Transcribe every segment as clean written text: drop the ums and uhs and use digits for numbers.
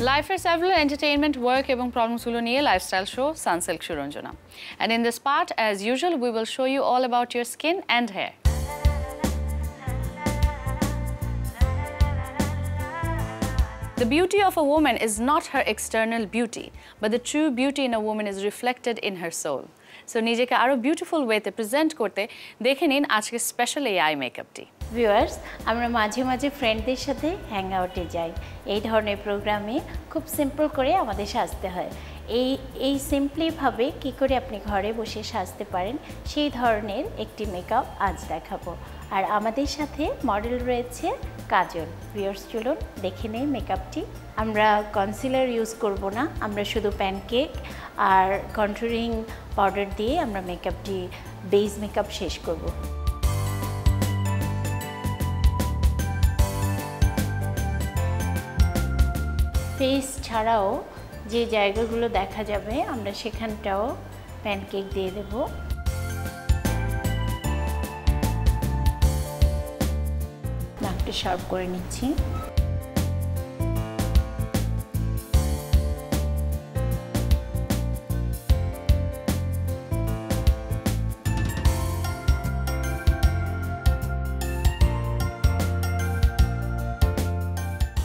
Life several entertainment, work এবং problemsগুলো নিয়ে lifestyle show Sunsilk Suranjana. And in this part, as usual, we will show you all about your skin and hair. The beauty of a woman is not her external beauty, but the true beauty in a woman is reflected in her soul. So নিজেকে আরো beautiful ওয়েতে present করতে দেখে নিন আজকে special এই I মেকআপটি। Viewers, আমরা মাঝে মাঝে ফ্রেন্ডদের সাথে হ্যাং আউটে যাই। এই ধরনের প্রোগ্রামে খুব সিম্পল করে আমাদের সাজতে হয়। এই সিম্পলিভাবে কী করে আপনি ঘরে বসে সাজতে পারেন সেই ধরনের একটি মেকআপ আজ দেখাবো। আর আমাদের সাথে মডেল রয়েছে কাজল। ভিউয়ার্স, চলুন দেখে নেই মেকআপটি। আমরা কনসিলার ইউজ করব না, আমরা শুধু প্যানকেক আর কন্ট্যুরিং পাউডার দিয়ে আমরা মেকআপটি বেস মেকআপ শেষ করব। ফেস ছাড়াও যে জায়গাগুলো দেখা যাবে আমরা সেখানটাও প্যানকেক দিয়ে দেব। নাকটা শার্প করে নিচ্ছি।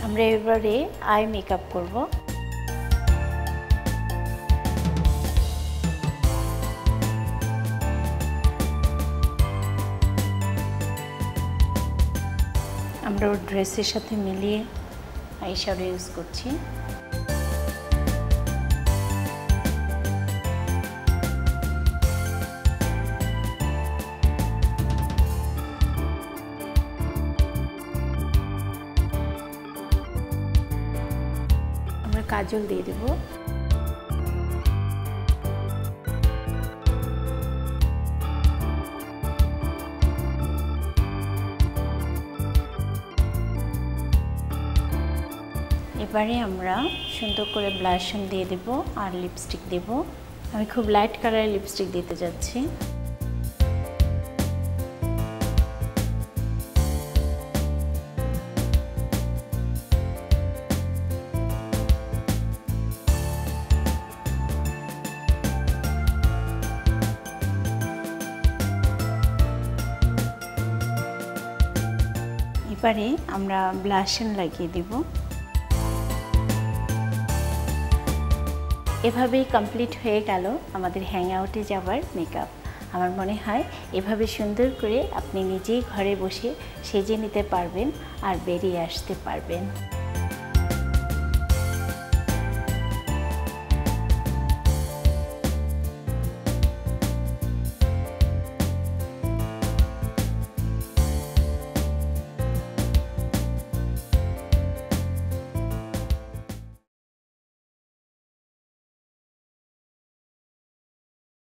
আমরা এবারে আই মেকআপ করব। আমরা ওর ড্রেসের সাথে মিলিয়ে আই শ্যাডো ইউজ করছি। আমরা কাজল দিয়ে দেব। এবারে আমরা সুন্দর করে ব্লাশন দিয়ে দেব আর লিপস্টিক দেব। আমি খুব লাইট কালারের লিপস্টিক দিতে যাচ্ছি। এবারে আমরা ব্লাশন লাগিয়ে দেব। এভাবেই কমপ্লিট হয়ে গেল আমাদের হ্যাং আউটে যাওয়ার মেকআপ। আমার মনে হয় এভাবে সুন্দর করে আপনি নিজেই ঘরে বসে সেজে নিতে পারবেন আর বেরিয়ে আসতে পারবেন।